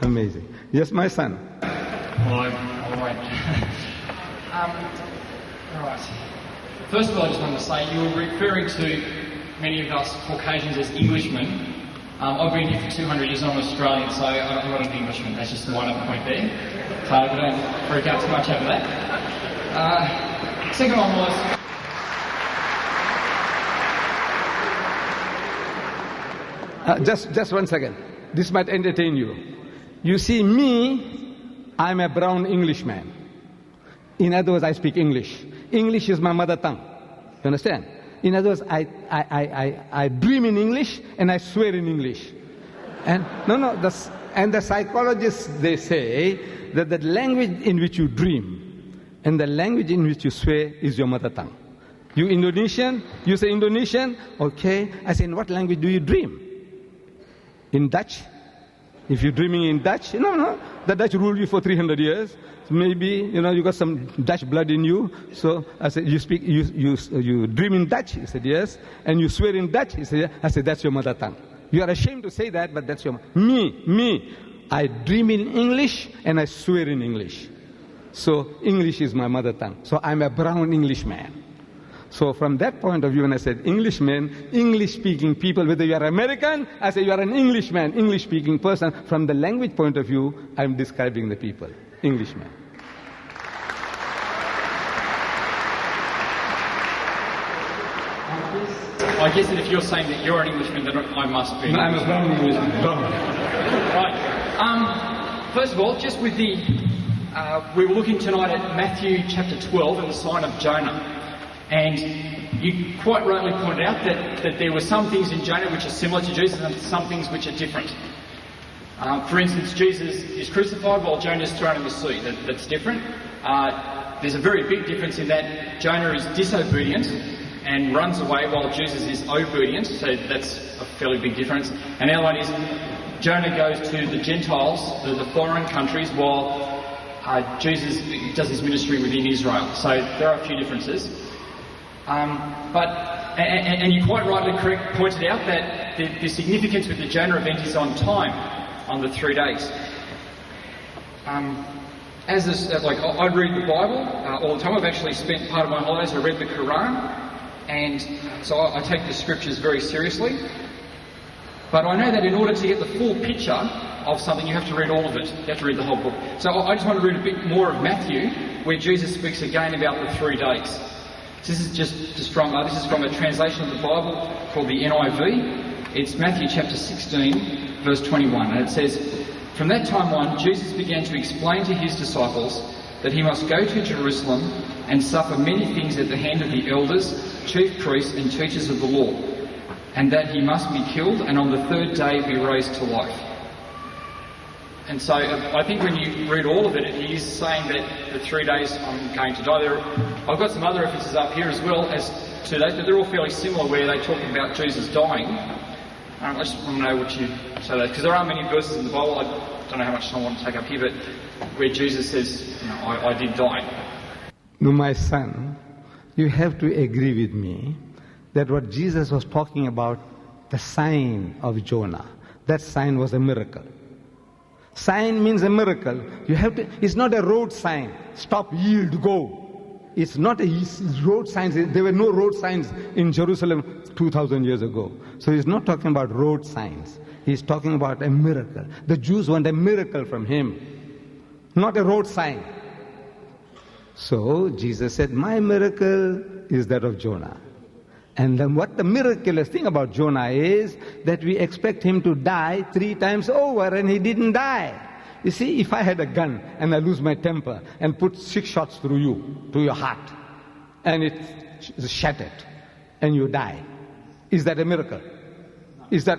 Amazing. Yes, my son. All right. All right. First of all, I just want to say you were referring to many of us Caucasians as Englishmen. I've been here for 200 years. I'm Australian, so I'm not an Englishman. That's just one other point there. So don't freak out too much over that. Second one was. Just 1 second. This might entertain you. You see, me, I'm a brown Englishman. In other words, I speak English. English is my mother tongue. You understand? In other words, I dream in English and I swear in English. And the psychologists, they say that the language in which you dream and the language in which you swear is your mother tongue. You Indonesian, you say Indonesian, okay. I say, in what language do you dream? In Dutch? If you're dreaming in Dutch, no, the Dutch ruled you for 300 years. Maybe, you got some Dutch blood in you. So I said, you dream in Dutch? He said, yes. And you swear in Dutch? He said, yes. I said, that's your mother tongue. You are ashamed to say that, but that's your me. I dream in English and I swear in English. So English is my mother tongue. So I'm a brown Englishman. So from that point of view, when I said Englishmen, English-speaking people, whether you are American, I say you are an Englishman, English-speaking person. From the language point of view, I'm describing the people, Englishmen. I guess that if you're saying that you're an Englishman, then I must be. No, I'm a brown Englishman. Right. First of all, just with the... we were looking tonight at Matthew chapter 12 and the sign of Jonah. And you quite rightly pointed out that there were some things in Jonah which are similar to Jesus and some things which are different. For instance, Jesus is crucified while Jonah is thrown in the sea. That's different. There's a very big difference in that Jonah is disobedient and runs away while Jesus is obedient. So that's a fairly big difference. And the other one is Jonah goes to the Gentiles, the foreign countries, while Jesus does his ministry within Israel. So there are a few differences. And you quite rightly pointed out that the significance with the Jonah event is on time, on the 3 days. I read the Bible all the time. I've actually spent part of my holidays, I read the Quran, and so I take the scriptures very seriously. But I know that in order to get the full picture of something, you have to read all of it. You have to read the whole book. So I just want to read a bit more of Matthew, where Jesus speaks again about the 3 days. This is from a translation of the Bible called the NIV. It's Matthew chapter 16, verse 21, and it says, "From that time on, Jesus began to explain to his disciples that he must go to Jerusalem and suffer many things at the hand of the elders, chief priests, and teachers of the law, and that he must be killed and on the 3rd day be raised to life." And so I think when you read all of it, it is saying that the 3 days I'm going to die. I've got some other references up here as well as to that, but they're all fairly similar where they talk about Jesus dying. I just want to know what you say that, because there are many verses in the Bible, I don't know how much time I want to take up here, but where Jesus says, I did die. No, my son, you have to agree with me that what Jesus was talking about, the sign of Jonah, that sign was a miracle. Sign means a miracle. It's not a road sign. Stop, yield, go. It's not a road sign. There were no road signs in Jerusalem 2,000 years ago. So he's not talking about road signs. He's talking about a miracle. The Jews want a miracle from him, not a road sign. So Jesus said, my miracle is that of Jonah. And then what the miraculous thing about Jonah is that we expect him to die 3 times over, and he didn't die. You see, if I had a gun and I lose my temper and put 6 shots through you, to your heart, and it's shattered, and you die, is that a miracle? Is that?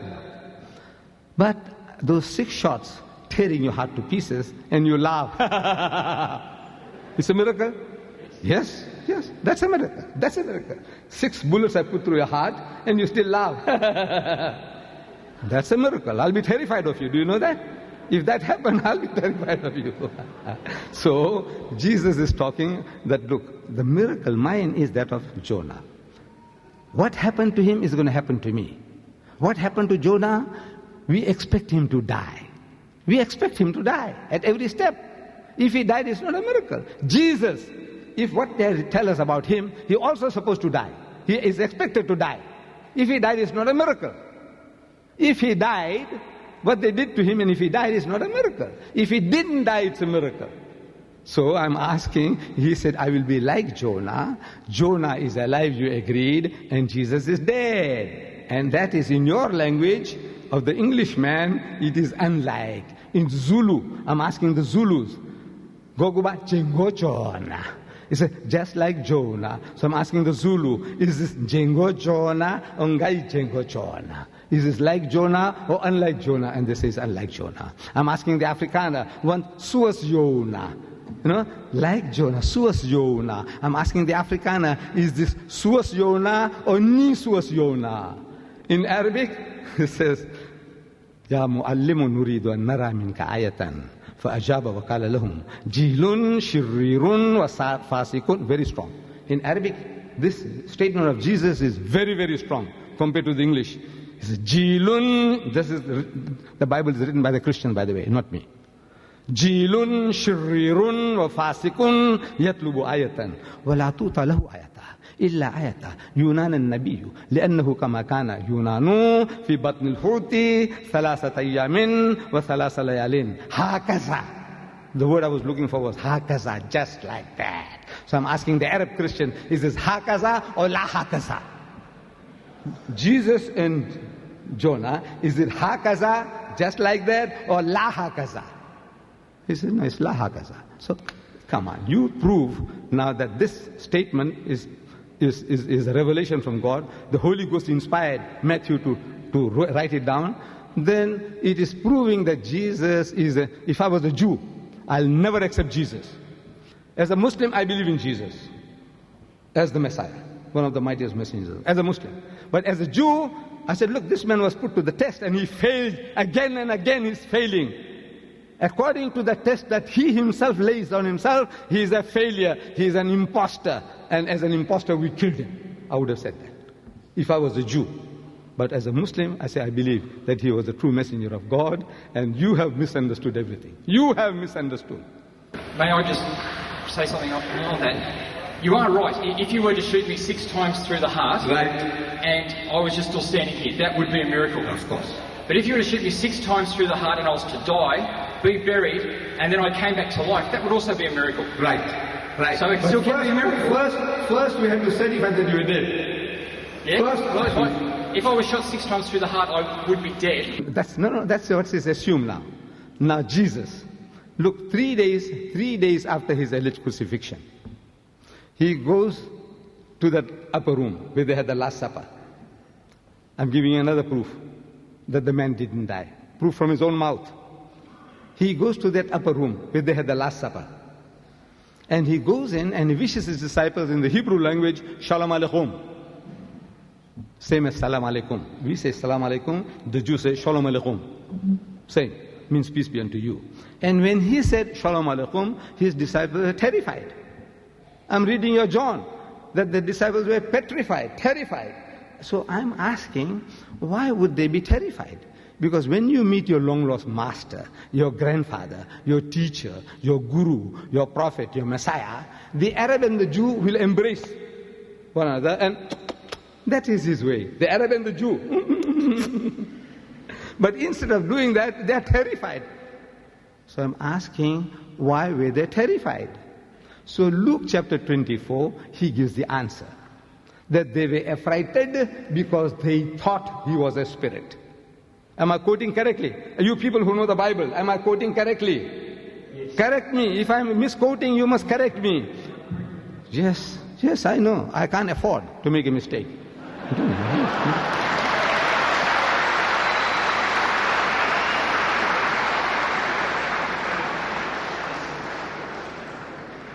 But those 6 shots tearing your heart to pieces, and you laugh. It's a miracle? Yes, that's a miracle. That's a miracle. 6 bullets I put through your heart and you still laugh. That's a miracle. I'll be terrified of you. Do you know that? If that happened, I'll be terrified of you. So, Jesus is talking that, look, the miracle mine is that of Jonah. What happened to him is going to happen to me. What happened to Jonah? We expect him to die. We expect him to die at every step. If he died, it's not a miracle. Jesus, if what they tell us about him, he also supposed to die. He is expected to die. If he died, it's not a miracle. If he died, what they did to him, and if he died, it's not a miracle. If he didn't die, it's a miracle. So I'm asking, he said, I will be like Jonah. Jonah is alive, you agreed, and Jesus is dead. And that is in your language of the Englishman, it is unlike. In Zulu, I'm asking the Zulus, Goguba Chengo Jonah. He said, just like Jonah. So I'm asking the Zulu, is this Jengo Jonah or Ngai Jengo Jonah? Is this like Jonah or unlike Jonah? And they say it's unlike Jonah. I'm asking the Afrikaner, one Suas Jonah. You know, like Jonah, Suas Jonah. I'm asking the Afrikaner, is this Suas Jonah or Ni Suas Jonah? In Arabic, it says, Ya mu'allimu nuridu an nara minka ayatan. فَأَجَابَ وَقَالَ لَهُمْ جِيلٌ شِرِّيرٌ وَفَاسِقٌ. Very strong. In Arabic, this statement of Jesus is very, very strong compared to the English. He says, Jilun, this is, the Bible is written by the Christian, by the way, not me. Jilun shirirun wa fasikun yatlubu ayatan wa la tuta lahu ayata illa ayata yunan an-nabiy li'annahu kama kana yunanu fi batn al-hut thalathata ayamin wa thalatha layalin hakaza. The word I was looking for was hakaza, just like that. So I'm asking the Arab Christian, is this hakaza or la hakaza? Jesus and Jonah, is it hakaza, just like that, or la hakaza? He said, no, it's la hakaza. So, come on, you prove now that this statement is a revelation from God. The Holy Ghost inspired Matthew to write it down. Then it is proving that Jesus is if I was a Jew, I'll never accept Jesus. As a Muslim, I believe in Jesus as the Messiah, one of the mightiest messengers, as a Muslim. But as a Jew, I said, look, this man was put to the test and he failed again and again. He's failing. According to the test that he himself lays on himself, he is a failure. He is an imposter. And as an imposter, we killed him. I would have said that if I was a Jew. But as a Muslim, I say I believe that he was a true messenger of God, and you have misunderstood everything. You have misunderstood. May I just say something on that? You are right. If you were to shoot me 6 times through the heart, right, and I was just still standing here, that would be a miracle. Of course. But if you were to shoot me 6 times through the heart and I was to die, be buried, and then I came back to life, that would also be a miracle. Right, right. So it still can be a miracle. First we have to certify that you were dead. Yeah? If I was shot 6 times through the heart, I would be dead. That's what is assumed now. Now Jesus, look, 3 days after his alleged crucifixion, he goes to that upper room where they had the Last Supper. I'm giving you another proof that the man didn't die. Proof from his own mouth. He goes to that upper room where they had the Last Supper. And he goes in and he wishes his disciples in the Hebrew language, Shalom Aleichem. Same as Salam Alaikum. We say Salam Alaikum, the Jews say Shalom Aleichem. Same, means peace be unto you. And when he said Shalom Aleichem, his disciples were terrified. I'm reading your John, that the disciples were petrified, terrified. So I'm asking, why would they be terrified? Because when you meet your long-lost master, your grandfather, your teacher, your guru, your prophet, your Messiah, the Arab and the Jew will embrace one another, and that is his way, the Arab and the Jew. But instead of doing that, they are terrified. So I'm asking, why were they terrified? So Luke chapter 24, he gives the answer. That they were affrighted because they thought he was a spirit. Am I quoting correctly? You people who know the Bible, am I quoting correctly? Yes. Correct me. If I'm misquoting, you must correct me. Yes, I know. I can't afford to make a mistake.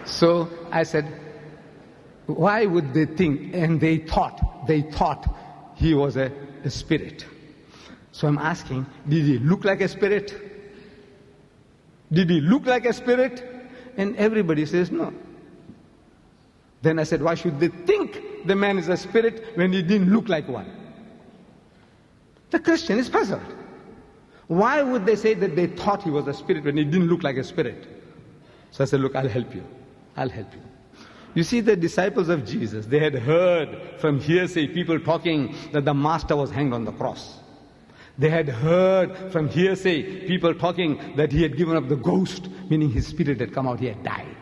So I said, why would they think? And they thought he was a spirit. So I'm asking, did he look like a spirit? Did he look like a spirit? And everybody says no. Then I said, why should they think the man is a spirit when he didn't look like one? The Christian is puzzled. Why would they say that they thought he was a spirit when he didn't look like a spirit? So I said, look, I'll help you. I'll help you. You see, the disciples of Jesus, they had heard from hearsay people talking that the master was hanged on the cross. They had heard from hearsay people talking that he had given up the ghost, meaning his spirit had come out, he had died.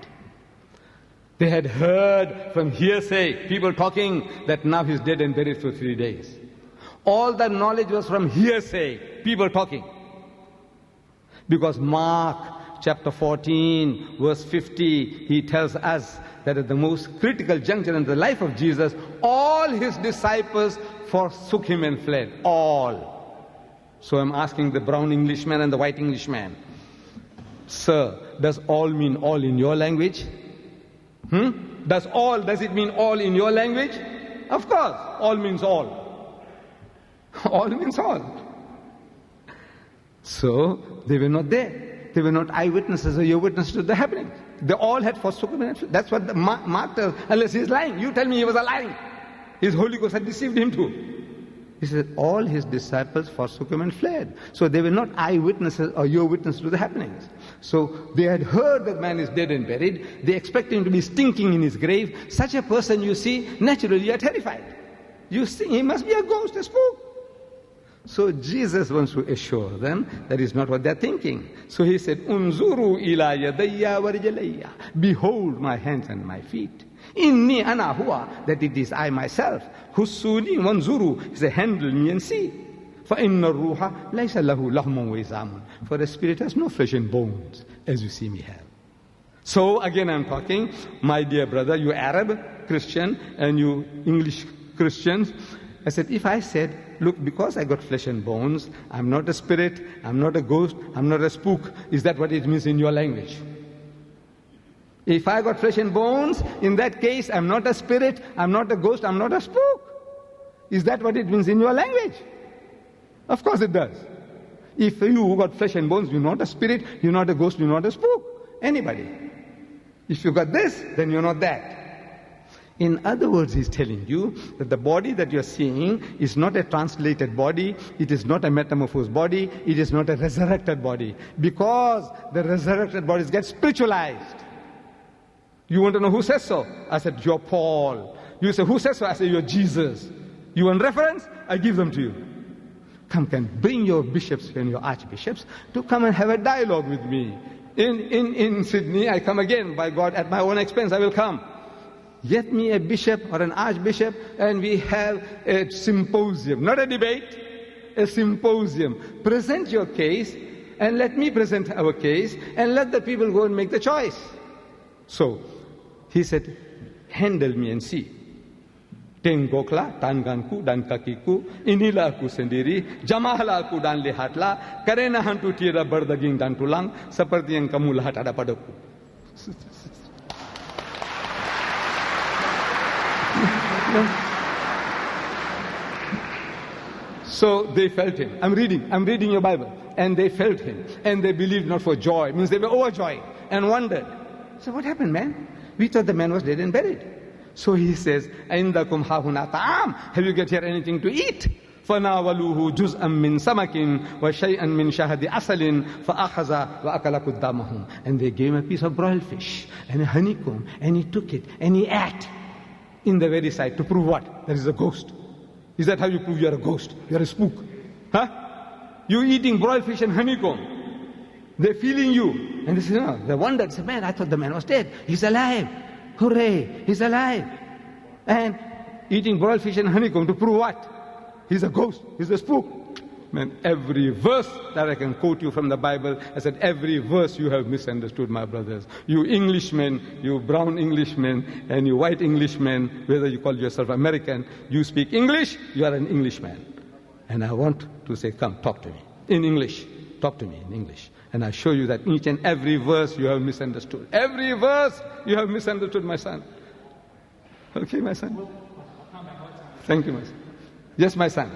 They had heard from hearsay people talking that now he's dead and buried for 3 days. All that knowledge was from hearsay, people talking. Because Mark chapter 14, verse 50, he tells us that at the most critical juncture in the life of Jesus, all his disciples forsook him and fled. All. So I'm asking the brown Englishman and the white Englishman, sir, does all mean all in your language? Does it mean all in your language? Of course, all means all. All means all. So they were not there. They were not eyewitnesses or ear witnesses to the happening. They all had forsaken him. That's what the Mark tells, unless he's lying. You tell me he was lying. His Holy Ghost had deceived him too. He said all his disciples forsook him and fled. So they were not eyewitnesses or ear witnesses to the happenings. So they had heard that man is dead and buried. They expect him to be stinking in his grave. Such a person, you see, naturally you are terrified. You think he must be a ghost, a spook. So Jesus wants to assure them that is not what they're thinking. So he said, Unzuru ila yadayya wa rijlayya. Behold my hands and my feet. Inni ana huwa, that it is I myself. Hussuni wanzuru, he said, handle me and see. For inna ruha laysa lahu lahmun wa izamun. For the spirit has no flesh and bones, as you see me have. So again I'm talking, my dear brother, you Arab Christian and you English Christians. I said, if I said, look, because I got flesh and bones, I'm not a spirit, I'm not a ghost, I'm not a spook, is that what it means in your language? If I got flesh and bones, in that case, I'm not a spirit, I'm not a ghost, I'm not a spook. Is that what it means in your language? Of course it does. If you got flesh and bones, you're not a spirit, you're not a ghost, you're not a spook. Anybody. If you got this, then you're not that. In other words, he's telling you that the body that you're seeing is not a translated body, it is not a metamorphosed body, it is not a resurrected body. Because the resurrected bodies get spiritualized. You want to know who says so? I said, you're Paul. You say, who says so? I say, you're Jesus. You want reference? I give them to you. Come, bring your bishops and your archbishops to come and have a dialogue with me. In Sydney, I come again, by God, at my own expense, I will come. Get me a bishop or an archbishop and we have a symposium, not a debate, a symposium. Present your case and let me present our case and let the people go and make the choice. So, he said, handle me and see. Tenggoklah tanganku dan kakiku, inilah aku sendiri, jamalah aku dan lihatlah, karena hantu tiada berdaging dan tulang, seperti yang kamu lihat ada padaku. So they felt him. I'm reading your Bible. And they felt him. And they believed not for joy. It means they were overjoyed and wondered. So what happened, man? We thought the man was dead and buried. So he says, Aindakum hahuna ta'am. Have you got here anything to eat? فَنَاوَلُوهُ جُزْءًا مِّن سَمَكٍ وَشَيْئًا مِّن شَهَدِ أَصَلٍ فَأَخَذَ وَأَكَلَ قُدَّامَهُمْ. And they gave him a piece of broiled fish and a honeycomb. And he took it and he ate. In the very sight, to prove what? There is a ghost. Is that how you prove you're a ghost? You're a spook. Huh? You're eating broiled fish and honeycomb. They're feeling you. And they say, no, they wondered, say, man, I thought the man was dead. He's alive. Hooray, he's alive. And eating broiled fish and honeycomb to prove what? He's a ghost, he's a spook. Man, every verse that I can quote you from the Bible, I said, every verse you have misunderstood, my brothers. You Englishmen, you brown Englishmen, and you white Englishmen, whether you call yourself American, you speak English, you are an Englishman. And I want to say, come, talk to me. In English. Talk to me in English. And I show you that each and every verse you have misunderstood. Every verse you have misunderstood, my son. Okay, my son? Thank you, my son. Yes, my son.